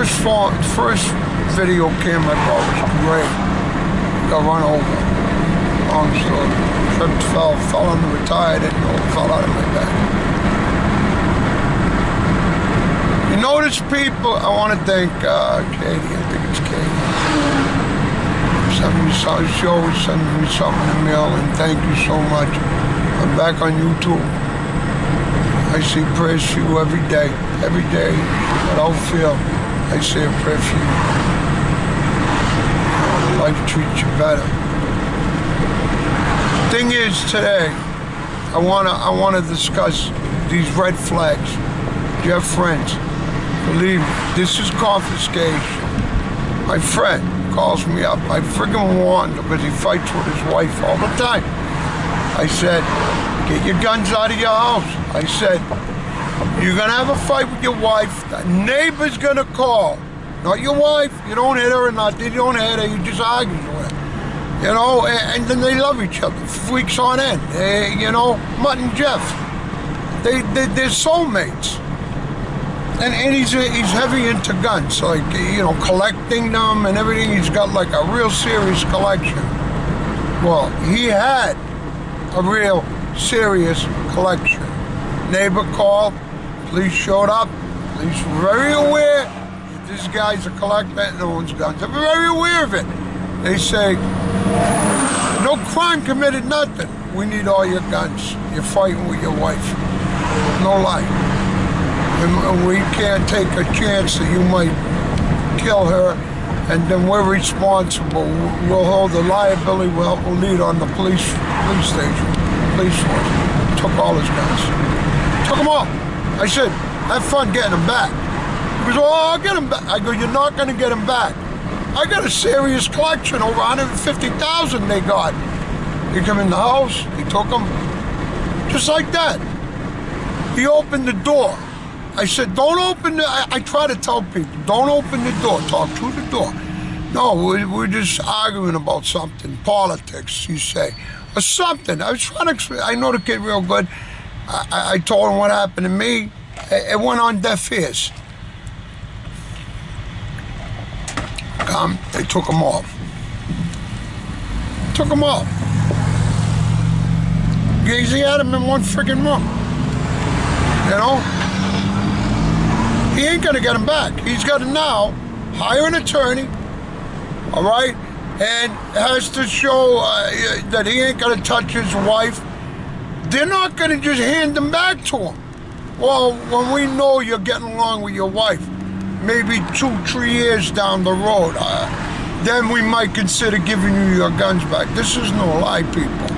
first video came I thought was great. Got run over. Long story. Tripped, fell on the tire, didn't know, fell out of my back. You notice people, I want to thank Katie, I think it's Katie. She always sends me something in the mail, and thank you so much. I'm back on YouTube. I say prayers for you every day, without fail. I say a prayer for you. Life treats you better. Thing is, today, I wanna discuss these red flags. You have friends. Believe me, this is confiscation. My friend calls me up. I friggin' warned him because he fights with his wife all the time. I said, get your guns out of your house. I said, you're gonna have a fight with your wife. The neighbor's gonna call. Not your wife. You don't hit her or nothing. You don't hit her. You just argue with her. You know, and then they love each other for weeks on end. You know, Mutt and Jeff. They're soulmates. And he's heavy into guns, like, you know, collecting them and everything. He's got like a real serious collection. Well, he had a real serious collection. Neighbor called, police showed up, police were very aware that this guy's a collector and owns guns. They're very aware of it. They say, no crime committed, nothing. We need all your guns. You're fighting with your wife. No lie. And we can't take a chance that you might kill her, and then we're responsible. We'll hold the liability, we'll lead on the police station, police force. Took all his guns. Took them all. I said, have fun getting them back. He goes, oh, I'll get them back. I go, you're not going to get them back. I got a serious collection, over 150,000 they got. He come in the house, he took them, just like that. He opened the door. I said, don't open the, I try to tell people, don't open the door, talk through the door. No, we're just arguing about something, politics, you say, or something. I was trying to explain, I know the kid real good. I told him what happened to me. It went on deaf ears. They took him off. Took him off. He had him in one friggin' room. You know? He ain't gonna get him back. He's gotta now hire an attorney, all right, and has to show that he ain't gonna touch his wife. They're not gonna just hand him back to him. Well, when we know you're getting along with your wife, maybe 2-3 years down the road, then we might consider giving you your guns back. This is no lie, people.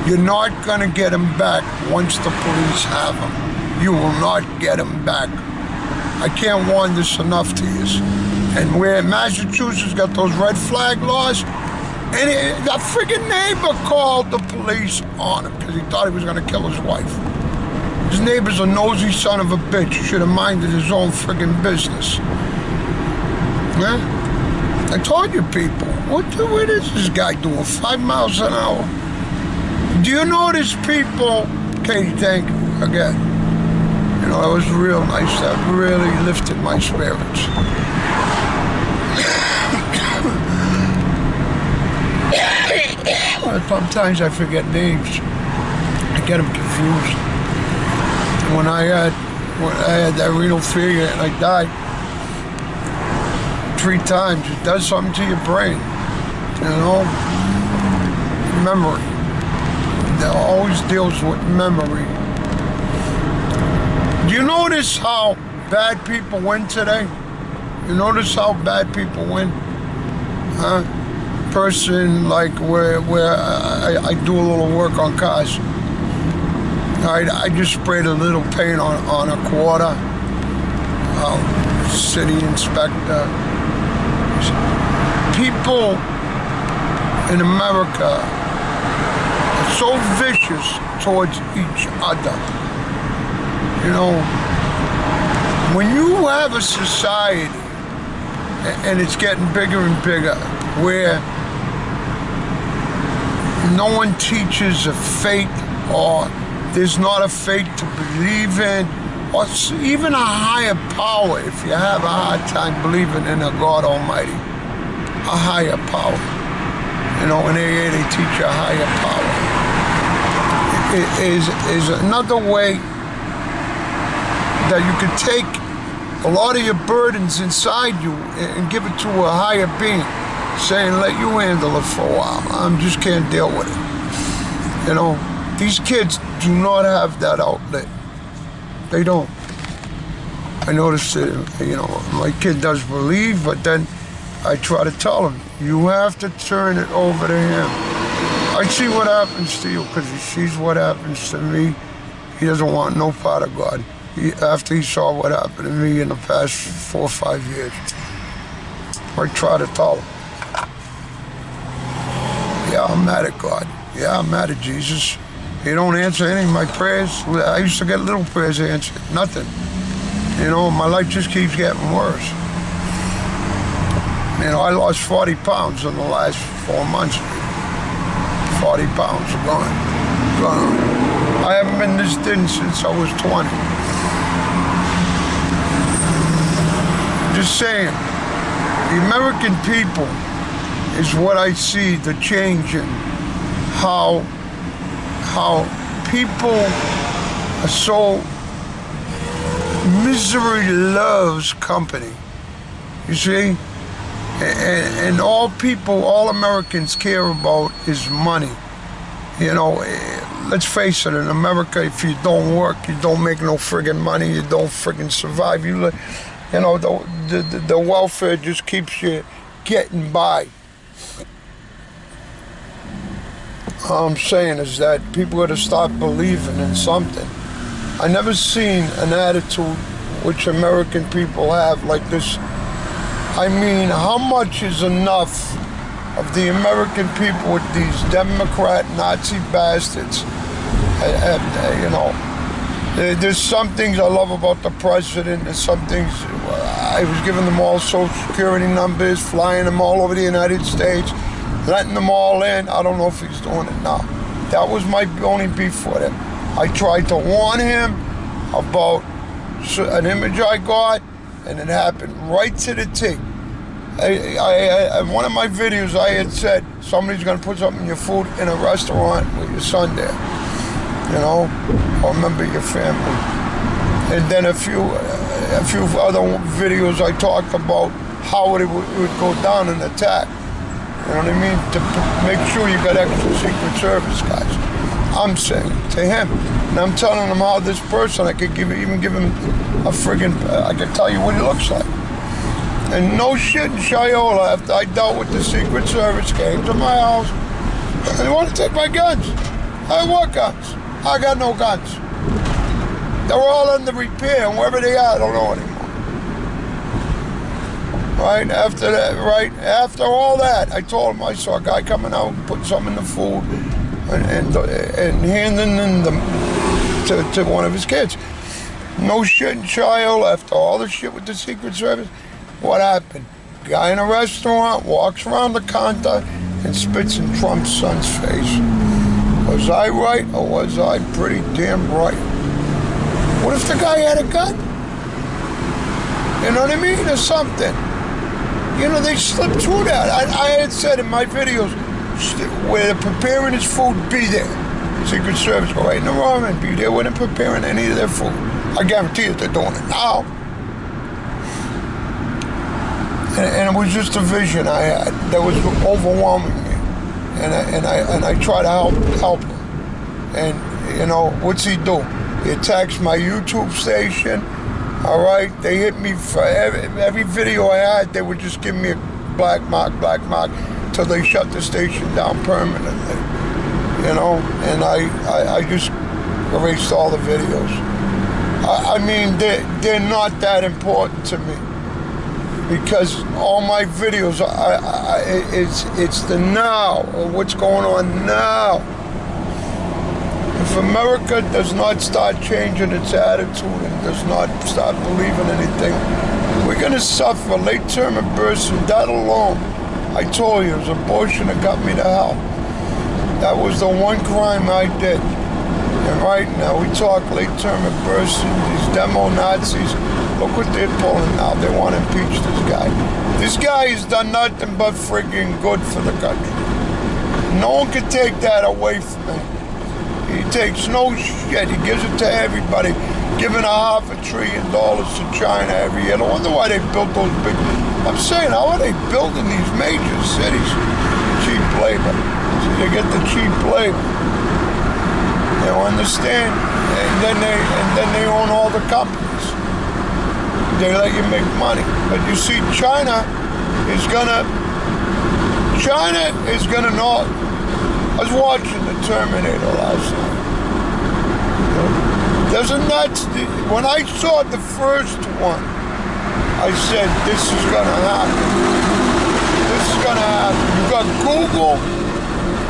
You're not gonna get him back once the police have him. You will not get him back. I can't warn this enough to you. And where Massachusetts got those red flag laws, and that friggin' neighbor called the police on him because he thought he was gonna kill his wife. His neighbor's a nosy son of a bitch. He should have minded his own friggin' business. Yeah? I told you people, what is this guy doing? 5 miles an hour? Do you notice people, Katie, thank you again. You know, that was real nice. That really lifted my spirits. Sometimes I forget names. I get them confused. When I had that renal failure and I died 3 times, it does something to your brain. You know? Memory. It always deals with memory. Do you notice how bad people win today? You notice how bad people win? Huh? Person like where I do a little work on cars. I just sprayed a little paint on a quarter. City inspector. People in America are so vicious towards each other. You know, when you have a society, and it's getting bigger and bigger, where no one teaches a faith, or there's not a faith to believe in, or even a higher power, if you have a hard time believing in a God Almighty, a higher power. You know, in AA they teach you a higher power. It is another way that you could take a lot of your burdens inside you and give it to a higher being, saying, let you handle it for a while. I just can't deal with it. You know, these kids do not have that outlet. They don't. I noticed that, you know, my kid does believe, but then I try to tell him, you have to turn it over to him. I see what happens to you because he sees what happens to me. He doesn't want no part of God. After he saw what happened to me in the past 4 or 5 years, I try to tell him, yeah, I'm mad at God. Yeah, I'm mad at Jesus. He don't answer any of my prayers. I used to get little prayers answered. Nothing. You know, my life just keeps getting worse. You know, I lost 40 pounds in the last 4 months. 40 pounds are gone. I haven't been this thin since I was 20. Just saying, the American people is what I see the change in how people are so misery loves company. You see? And all Americans care about is money. You know, let's face it, in America, if you don't work, you don't make no friggin' money, you don't friggin' survive. You know, the welfare just keeps you getting by. All I'm saying is that people got to stop believing in something. I never seen an attitude which American people have like this. I mean, how much is enough of the American people with these Democrat Nazi bastards? You know, there's some things I love about the president. There's some things I was giving them all Social Security numbers, flying them all over the United States, letting them all in. I don't know if he's doing it now. That was my only beef for him. I tried to warn him about an image I got, and it happened right to the T. In one of my videos, I had said, somebody's going to put something in your food in a restaurant with your son there, you know, or a member of your family. And then a few other videos I talked about how it would go down in attack. You know what I mean? To make sure you got extra Secret Service guys. I'm saying to him, and I'm telling him how this person, I could even give him a friggin', I could tell you what he looks like. And no shit in Shiola, after I dealt with the Secret Service, came to my house, and they want to take my guns. I have what guns? I got no guns. They're all under repair, and wherever they are, I don't know anymore. Right after that, right after all that, I told him I saw a guy coming out and putting some in the food and handing them to one of his kids. No shit in child after all the shit with the Secret Service. What happened? Guy in a restaurant walks around the counter and spits in Trump's son's face. Was I right or was I pretty damn right? What if the guy had a gun? You know what I mean? Or something. You know, they slipped through that. I had said in my videos, where they're preparing his food, be there. Secret Service go right in the room and be there when they're preparing any of their food. I guarantee you they're doing it now. And it was just a vision I had that was overwhelming me. And I try to help him. And, you know, what's he do? He attacks my YouTube station. All right, they hit me for every video I had. They would just give me a black mark, till they shut the station down permanently. You know, and I just erased all the videos. I mean, they're not that important to me because all my videos, it's the now, or what's going on now. If America does not start changing its attitude and does not start believing anything, we're going to suffer late-term and births, and that alone, I told you, it was abortion that got me to hell. That was the one crime I did. And right now, we talk late-term abortion, these demo Nazis. Look what they're pulling now. They want to impeach this guy. This guy has done nothing but friggin' good for the country. No one can take that away from him. He takes no shit. He gives it to everybody, giving $500 billion to China every year. No wonder why they built those big... I'm saying, how are they building these major cities? Cheap labor. So they get the cheap labor. You understand? And then they own all the companies. They let you make money. But you see, China is gonna know. I was watching the Terminator last night. There's a nuts. When I saw the first one, I said, this is gonna happen. This is gonna happen. You got Google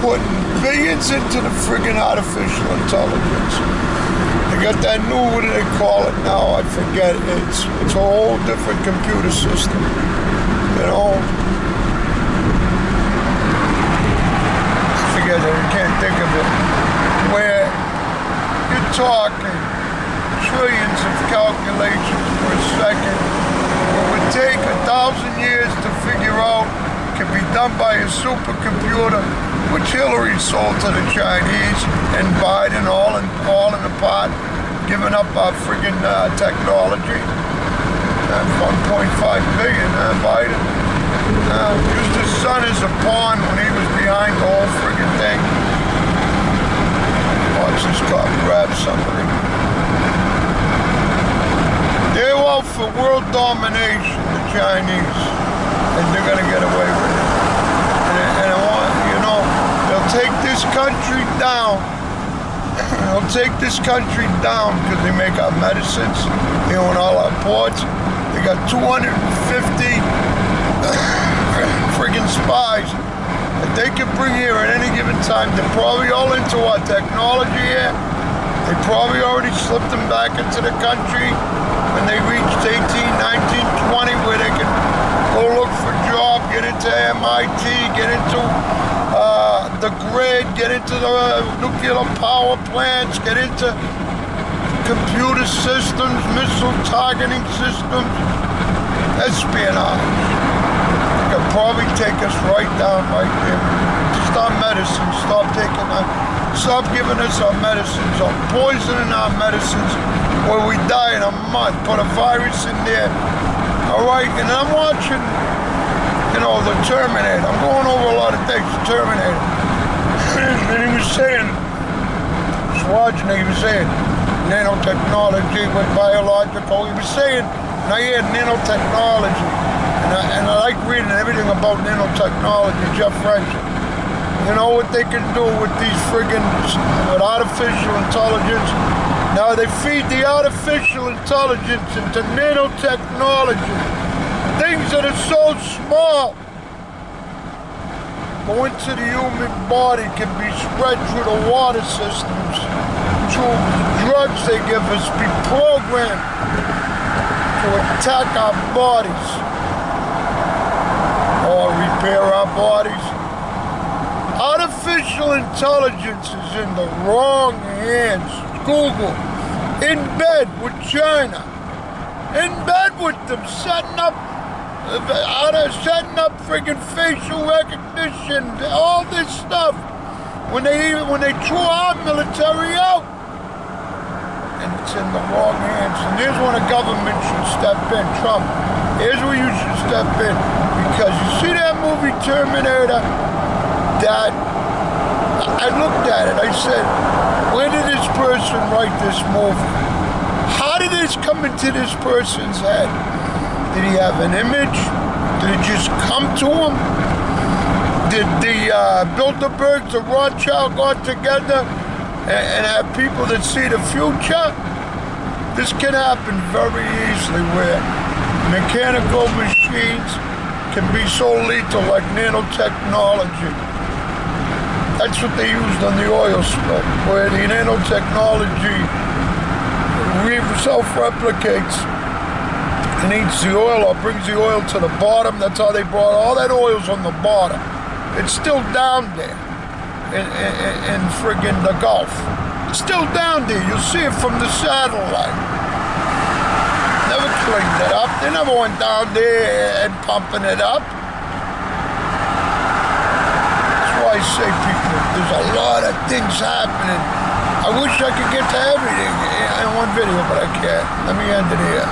putting billions into the friggin' artificial intelligence. They got that new, what do they call it now? I forget. It's a whole different computer system. You know? I forget it. I can't think of it. Where you're talking trillions of calculations per second. What would take 1,000 years to figure out can be done by a supercomputer, which Hillary sold to the Chinese, and Biden all in the pot, giving up our friggin' technology. 1.5 billion, Biden. Used his son as a pawn when he was behind the whole friggin' thing. Watch this cop grab somebody. They're out for world domination, the Chinese, and they're gonna get away with it. And I want, you know, they'll take this country down. They'll take this country down because they make our medicines. They own all our ports. They got 250 friggin' spies that they can bring here at any given time. They're probably all into our technology here. They probably already slipped them back into the country when they reached 18, 19, 20, where they can go look for a job, get into MIT, get into the grid, get into the nuclear power plants, get into computer systems, missile targeting systems, espionage. They could probably take us right down right there. Stop medicine, stop giving us our medicines, or poisoning our medicines, where we die in a month, put a virus in there. All right, and I'm watching, you know, the Terminator. I'm going over a lot of things, the Terminator. And he was saying, Schwarzenegger, he was saying, nanotechnology with biological. He was saying, and I hear nanotechnology, and I like reading everything about nanotechnology, Jeff French. You know what they can do with these friggin' with artificial intelligence? Now they feed the artificial intelligence into nanotechnology. Things that are so small go into the human body, can be spread through the water systems, through drugs they give us, be programmed to attack our bodies or repair our bodies. Artificial intelligence is in the wrong hands. Google, in bed with China, in bed with them, setting up friggin' facial recognition, all this stuff. When they threw our military out, and it's in the wrong hands. And here's when the government should step in. Trump, here's where you should step in, because you see that movie Terminator. That I looked at it. I said, where did this person write this movie? How did this come into this person's head? Did he have an image? Did it just come to him? Did the Bilderbergs, the Rothschild got together and have people that see the future? This can happen very easily, where mechanical machines can be so lethal, like nanotechnology. That's what they used on the oil spill, where the nanotechnology self-replicates and eats the oil or brings the oil to the bottom. That's how they brought all that oil's on the bottom. It's still down there in friggin' the Gulf. Still down there. You'll see it from the satellite. Never cleaned it up. They never went down there and pumping it up. That's why I say, people, there's a lot of things happening. I wish I could get to everything in one video, but I can't. Let me end it here.